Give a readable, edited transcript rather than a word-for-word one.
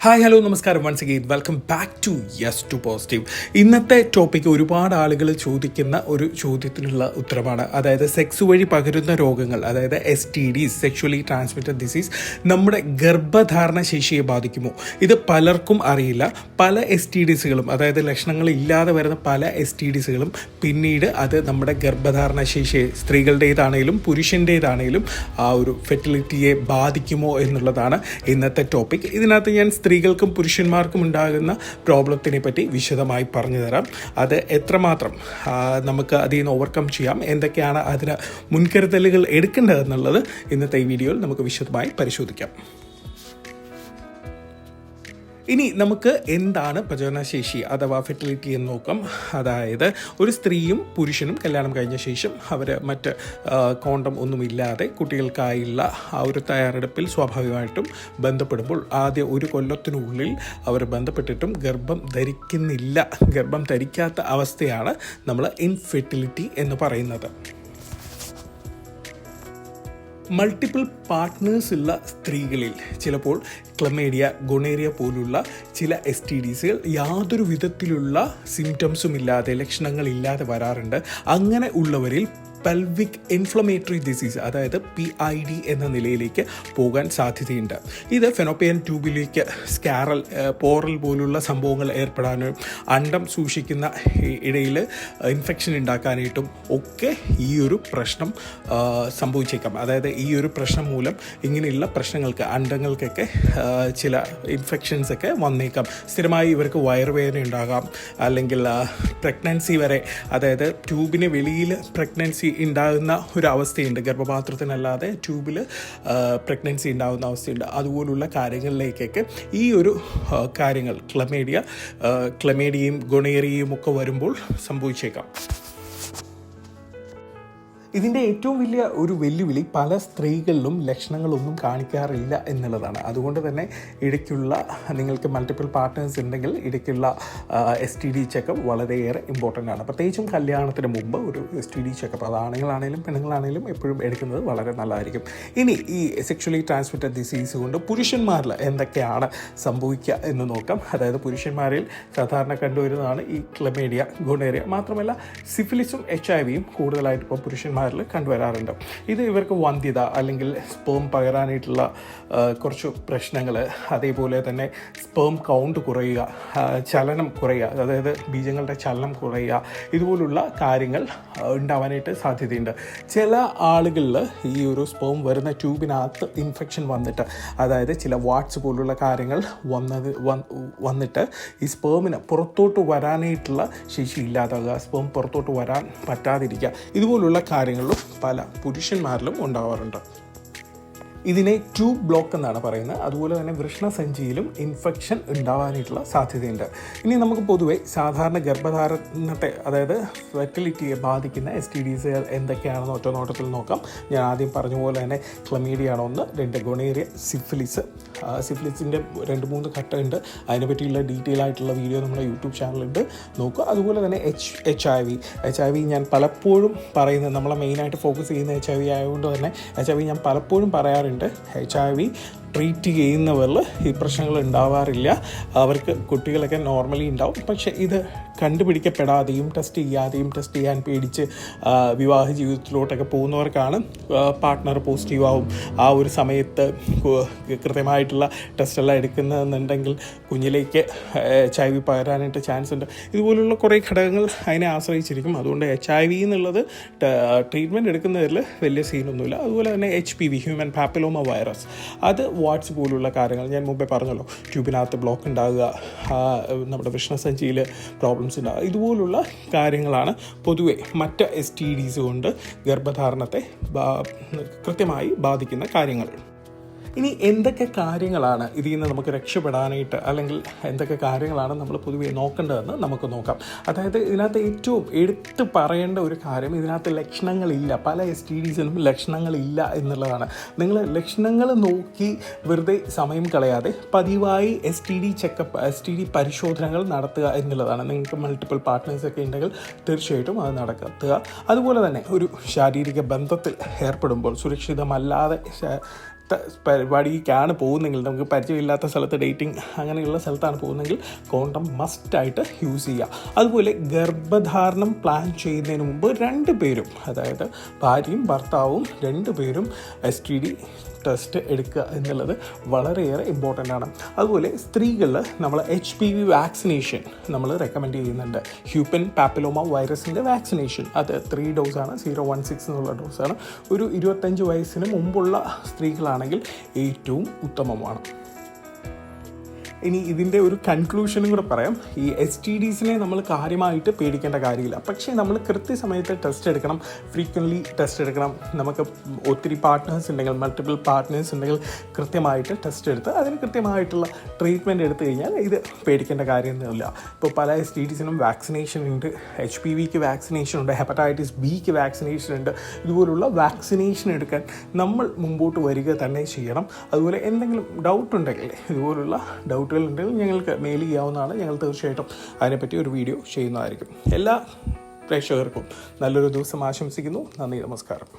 Hi hello നമസ്കാരം once again welcome back to yes to positive. ഇന്നത്തെ topic ഒരുപാട് ആളുകൾ ചോദിക്കുന്ന ഒരു ചോദ്യത്തിനുള്ള ഉത്തരമാണ്. അതായത് സെക്സ് വഴി പകരുന്ന രോഗങ്ങൾ, അതായത് STDs, സെക്ഷുവലി ട്രാൻസ്മിറ്റഡ് ഡിസീസ്, നമ്മുടെ ഗർഭധാരണ ശേഷിയെ ബാധിക്കുമോ? ഇത് പലർക്കും അറിയില്ല. പല STDsകളും, അതായത് ലക്ഷണങ്ങളില്ലാതെ വരുന്ന പല STDsകളും പിന്നീട് അത് നമ്മുടെ ഗർഭധാരണ ശേഷിയെ, സ്ത്രീകളുടേതാണേലും പുരുഷൻ്റേതാണേലും ആ ഒരു ഫെർട്ടിലിറ്റിയെ ബാധിക്കുമോ എന്നുള്ളതാണ് ഇന്നത്തെ ടോപ്പിക്. ഇതിനകത്ത് ഞാൻ സ്ത്രീകൾക്കും പുരുഷന്മാർക്കും ഉണ്ടാകുന്ന പ്രോബ്ലത്തിനെ പറ്റി വിശദമായി പറഞ്ഞു തരാം. അത് എത്രമാത്രം നമുക്ക് അതിൽ നിന്ന് ഓവർകം ചെയ്യാം, എന്തൊക്കെയാണ് അതിന് മുൻകരുതലുകൾ എടുക്കേണ്ടതെന്നുള്ളത് ഇന്നത്തെ ഈ വീഡിയോയിൽ നമുക്ക് വിശദമായി പരിശോധിക്കാം. ഇനി നമുക്ക് എന്താണ് പ്രജനനശേഷി അഥവാ ഫെർട്ടിലിറ്റി എന്ന് നോക്കാം. അതായത് ഒരു സ്ത്രീയും പുരുഷനും കല്യാണം കഴിഞ്ഞ ശേഷം അവർ മറ്റ് കോണ്ടം ഒന്നുമില്ലാതെ കുട്ടികൾക്കായുള്ള ആ ഒരു തയ്യാറെടുപ്പിൽ സ്വാഭാവികമായിട്ടും ബന്ധപ്പെടുമ്പോൾ ആദ്യ ഒരു കൊല്ലത്തിനുള്ളിൽ അവർ ബന്ധപ്പെട്ടിട്ടും ഗർഭം ധരിക്കാത്ത അവസ്ഥയാണ് നമ്മൾ ഇൻഫെർട്ടിലിറ്റി എന്ന് പറയുന്നത്. മൾട്ടിപ്പിൾ പാർട്ട്നേഴ്സ് ഉള്ള സ്ത്രീകളിൽ ചിലപ്പോൾ ക്ലമേഡിയ, ഗൊണേറിയ പോലുള്ള ചില STDsകൾ യാതൊരു വിധത്തിലുള്ള സിംറ്റംസും ഇല്ലാതെ, ലക്ഷണങ്ങളില്ലാതെ വരാറുണ്ട്. അങ്ങനെ ഉള്ളവരിൽ പെൽവിക് ഇൻഫ്ലമേറ്ററി ഡിസീസ്, അതായത് PID എന്ന നിലയിലേക്ക് പോകാൻ സാധ്യതയുണ്ട്. ഇത് ഫെനോപ്പിയൻ ട്യൂബിലേക്ക് സ്കാറൽ, പോറൽ പോലുള്ള സംഭവങ്ങൾ ഏർപ്പെടാനും അണ്ടം സൂക്ഷിക്കുന്ന ഇടയിൽ ഇൻഫെക്ഷൻ ഉണ്ടാക്കാനായിട്ടും ഒക്കെ ഈ ഒരു പ്രശ്നം സംഭവിച്ചേക്കാം. അതായത് ഈ ഒരു പ്രശ്നം മൂലം ഇങ്ങനെയുള്ള പ്രശ്നങ്ങൾക്ക്, അണ്ടങ്ങൾക്കൊക്കെ ചില ഇൻഫെക്ഷൻസൊക്കെ വന്നേക്കാം. സ്ഥിരമായി ഇവർക്ക് വയറുവേദന ഉണ്ടാകാം, അല്ലെങ്കിൽ പ്രഗ്നൻസി വരെ, അതായത് ട്യൂബിന് വെളിയിൽ പ്രഗ്നൻസി ഉണ്ടാകുന്ന ഒരു അവസ്ഥയുണ്ട്. ഗർഭപാത്രത്തിനല്ലാതെ ട്യൂബിൽ പ്രഗ്നൻസി ഉണ്ടാകുന്ന അവസ്ഥയുണ്ട്. അതുപോലുള്ള കാര്യങ്ങളിലേക്കൊക്കെ ഈ ഒരു കാര്യങ്ങൾ, ക്ലമേഡിയയും ഗൊണേറിയയും ഒക്കെ വരുമ്പോൾ സംഭവിച്ചേക്കാം. ഇതിൻ്റെ ഏറ്റവും വലിയ ഒരു വെല്ലുവിളി പല സ്ത്രീകളിലും ലക്ഷണങ്ങളൊന്നും കാണിക്കാറില്ല എന്നുള്ളതാണ്. അതുകൊണ്ട് തന്നെ ഇടയ്ക്കുള്ള, നിങ്ങൾക്ക് മൾട്ടിപ്പിൾ പാർട്ട്നേഴ്സ് ഉണ്ടെങ്കിൽ ഇടയ്ക്കുള്ള STD ചെക്കപ്പ് വളരെയേറെ ഇമ്പോർട്ടൻ്റ് ആണ്. പ്രത്യേകിച്ചും കല്യാണത്തിന് മുമ്പ് ഒരു STD ചെക്കപ്പ്, അത് ആണുങ്ങളാണേലും പെണ്ണുങ്ങളാണേലും എപ്പോഴും എടുക്കുന്നത് വളരെ നല്ലതായിരിക്കും. ഇനി ഈ സെക്ഷുവലി ട്രാൻസ്മിറ്റഡ് ഡിസീസ് കൊണ്ട് പുരുഷന്മാരിൽ എന്തൊക്കെയാണ് സംഭവിക്കുക എന്ന് നോക്കാം. അതായത് പുരുഷന്മാരിൽ സാധാരണ കണ്ടുവരുന്നതാണ് ഈ ക്ലമേഡിയ, ഗൊണേറിയ. മാത്രമല്ല സിഫിലിസും HIV കൂടുതലായിട്ട് ഇപ്പോൾ പുരുഷന്മാർ കണ്ടുവരാറുണ്ട്. ഇത് ഇവർക്ക് വന്ധ്യത അല്ലെങ്കിൽ സ്പേം പകരാനായിട്ടുള്ള കുറച്ച് പ്രശ്നങ്ങൾ, അതേപോലെ തന്നെ സ്പേം കൗണ്ട് കുറയുക, ചലനം കുറയുക, അതായത് ബീജങ്ങളുടെ ചലനം കുറയുക, ഇതുപോലുള്ള കാര്യങ്ങൾ ഉണ്ടാവാനായിട്ട് സാധ്യതയുണ്ട്. ചില ആളുകളിൽ ഈ ഒരു സ്പേം വരുന്ന ട്യൂബിനകത്ത് ഇൻഫെക്ഷൻ വന്നിട്ട്, അതായത് ചില വാട്സ് പോലുള്ള കാര്യങ്ങൾ വന്നിട്ട് ഈ സ്പേമിന് പുറത്തോട്ട് വരാനായിട്ടുള്ള ശേഷി ഇല്ലാതാകുക, സ്പേം പുറത്തോട്ട് വരാൻ പറ്റാതിരിക്കുക, ഇതുപോലുള്ള കാര്യങ്ങളും പല പുരുഷന്മാരിലും ഉണ്ടാവാറുണ്ട്. ഇതിനെ ട്യൂബ് ബ്ലോക്ക് എന്നാണ് പറയുന്നത്. അതുപോലെ തന്നെ വൃഷ്ണസഞ്ചിയിലും ഇൻഫെക്ഷൻ ഉണ്ടാവാനായിട്ടുള്ള സാധ്യതയുണ്ട്. ഇനി നമുക്ക് പൊതുവെ സാധാരണ ഗർഭധാരണത്തെ, അതായത് ഫെർട്ടിലിറ്റിയെ ബാധിക്കുന്ന STDs എന്തൊക്കെയാണെന്ന് ഒറ്റ നോട്ടത്തിൽ നോക്കാം. ഞാൻ ആദ്യം പറഞ്ഞ പോലെ തന്നെ ക്ലമീഡിയ ആണ് ഒന്ന്, 2 ഗൊണേറിയ, സിഫിലിസിൻ്റെ 2-3 ഘട്ടമുണ്ട്. അതിനെപ്പറ്റിയുള്ള ഡീറ്റെയിൽ ആയിട്ടുള്ള വീഡിയോ നമ്മുടെ യൂട്യൂബ് ചാനലുണ്ട്, നോക്കുക. അതുപോലെ തന്നെ HIV ഞാൻ പലപ്പോഴും പറയുന്നത്, നമ്മളെ മെയിനായിട്ട് ഫോക്കസ് ചെയ്യുന്ന HIV ആയതുകൊണ്ട് തന്നെ HIV ഞാൻ പലപ്പോഴും പറയാറുണ്ട്. HIV ട്രീറ്റ് ചെയ്യുന്നവരിൽ ഈ പ്രശ്നങ്ങൾ ഉണ്ടാവാറില്ല. അവർക്ക് കുട്ടികളൊക്കെ നോർമലി ഉണ്ടാവും. പക്ഷേ ഇത് കണ്ടുപിടിക്കപ്പെടാതെയും ടെസ്റ്റ് ചെയ്യാൻ പേടിച്ച് വിവാഹ ജീവിതത്തിലോട്ടൊക്കെ പോകുന്നവർക്കാണ് പാർട്ട്ണർ പോസിറ്റീവ് ആവും. ആ ഒരു സമയത്ത് കൃത്യമായിട്ടുള്ള ടെസ്റ്റെല്ലാം എടുക്കുന്നതെന്നുണ്ടെങ്കിൽ കുഞ്ഞിലേക്ക് HIV പകരാനായിട്ട് ചാൻസ് ഉണ്ട്. ഇതുപോലുള്ള കുറേ ഘടകങ്ങൾ അതിനെ ആശ്രയിച്ചിരിക്കും. അതുകൊണ്ട് HIV എന്നുള്ളത് ട്രീറ്റ്മെൻറ്റ് എടുക്കുന്നതിൽ വലിയ സീനൊന്നുമില്ല. അതുപോലെ തന്നെ HPV, ഹ്യൂമൻ പാപ്പിലോമ വൈറസ്, അത് വാട്സ് പോലുള്ള കാര്യങ്ങൾ ഞാൻ മുമ്പേ പറഞ്ഞല്ലോ. ട്യൂബിനകത്ത് ബ്ലോക്ക് ഉണ്ടാകുക, നമ്മുടെ വൃഷ്ണസഞ്ചിയിൽ പ്രോബ്ലംസ് ഉണ്ടാകുക, ഇതുപോലുള്ള കാര്യങ്ങളാണ് പൊതുവെ മറ്റ് STDs കൊണ്ട് ഗർഭധാരണത്തെ കൃത്യമായി ബാധിക്കുന്ന കാര്യങ്ങൾ. ഇനി എന്തൊക്കെ കാര്യങ്ങളാണ് ഇതിൽ നിന്ന് നമുക്ക് രക്ഷപ്പെടാനായിട്ട്, അല്ലെങ്കിൽ എന്തൊക്കെ കാര്യങ്ങളാണ് നമ്മൾ പൊതുവെ നോക്കേണ്ടതെന്ന് നമുക്ക് നോക്കാം. അതായത് ഇതിനകത്ത് ഏറ്റവും എടുത്ത് പറയേണ്ട ഒരു കാര്യം, ഇതിനകത്ത് ലക്ഷണങ്ങളില്ല. പല STDsനും ലക്ഷണങ്ങളില്ല എന്നുള്ളതാണ്. നിങ്ങൾ ലക്ഷണങ്ങൾ നോക്കി വെറുതെ സമയം കളയാതെ പതിവായി STD ചെക്കപ്പ്, STD പരിശോധനകൾ നടത്തുക എന്നുള്ളതാണ്. നിങ്ങൾക്ക് മൾട്ടിപ്പിൾ പാർട്ട്നേഴ്സൊക്കെ ഉണ്ടെങ്കിൽ തീർച്ചയായിട്ടും അത് നടത്തുക. അതുപോലെ തന്നെ ഒരു ശാരീരിക ബന്ധത്തിൽ ഏർപ്പെടുമ്പോൾ സുരക്ഷിതമല്ലാതെ പരിപാടിക്കാണ് പോകുന്നെങ്കിൽ, നമുക്ക് പരിചയമില്ലാത്ത സ്ഥലത്ത് ഡേറ്റിംഗ് അങ്ങനെയുള്ള സ്ഥലത്താണ് പോകുന്നതെങ്കിൽ കോണ്ടം മസ്റ്റായിട്ട് യൂസ് ചെയ്യുക. അതുപോലെ ഗർഭധാരണം പ്ലാൻ ചെയ്യുന്നതിന് മുമ്പ് 2 പേരും, അതായത് ഭാര്യയും ഭർത്താവും 2 പേരും STD ടെസ്റ്റ് എടുക്കുക എന്നുള്ളത് വളരെയേറെ ഇമ്പോർട്ടൻ്റ് ആണ്. അതുപോലെ സ്ത്രീകളിൽ നമ്മൾ HPV വാക്സിനേഷൻ നമ്മൾ റെക്കമെൻഡ് ചെയ്യുന്നുണ്ട്. ഹ്യൂമൻ പാപ്പിലോമ വൈറസിൻ്റെ വാക്സിനേഷൻ, അത് 3 ഡോസാണ്, 016 എന്നുള്ള ഡോസാണ്. ഒരു 25 വയസ്സിന് മുമ്പുള്ള സ്ത്രീകളാണെങ്കിൽ ഏറ്റവും ഉത്തമമാണ്. ഇനി ഇതിൻ്റെ ഒരു കൺക്ലൂഷനും കൂടെ പറയാം. ഈ STDസിനെ നമ്മൾ കാര്യമായിട്ട് പേടിക്കേണ്ട കാര്യമില്ല. പക്ഷേ നമ്മൾ കൃത്യസമയത്ത് ടെസ്റ്റ് എടുക്കണം, ഫ്രീക്വൻ്റ്ലി ടെസ്റ്റ് എടുക്കണം. നമുക്ക് ഒത്തിരി പാർട്ട്നേഴ്സ് ഉണ്ടെങ്കിൽ, മൾട്ടിപ്പിൾ പാർട്ട്നേഴ്സ് ഉണ്ടെങ്കിൽ കൃത്യമായിട്ട് ടെസ്റ്റ് എടുത്ത് അതിന് കൃത്യമായിട്ടുള്ള ട്രീറ്റ്മെൻറ്റ് എടുത്തു കഴിഞ്ഞാൽ ഇത് പേടിക്കേണ്ട കാര്യമൊന്നുമില്ല. ഇപ്പോൾ പല STDസിനും വാക്സിനേഷൻ ഉണ്ട്. HPVക്ക് വാക്സിനേഷൻ ഉണ്ട്, ഹെപ്പറ്റൈറ്റിസ് Bക്ക് വാക്സിനേഷൻ ഉണ്ട്. ഇതുപോലുള്ള വാക്സിനേഷൻ എടുക്കാൻ നമ്മൾ മുമ്പോട്ട് വരിക തന്നെ ചെയ്യണം. അതുപോലെ എന്തെങ്കിലും ഡൗട്ട് ഉണ്ടെങ്കിൽ, ഇതുപോലുള്ള ഡൗട്ടുകൾ ഉണ്ടെങ്കിൽ ഞങ്ങൾക്ക് മെയിൽ ചെയ്യാവുന്നതാണ്. ഞങ്ങൾ തീർച്ചയായിട്ടും അതിനെപ്പറ്റി ഒരു വീഡിയോ ചെയ്യുന്നതായിരിക്കും. എല്ലാ പ്രേക്ഷകർക്കും നല്ലൊരു ദിവസം ആശംസിക്കുന്നു. നന്ദി, നമസ്കാരം.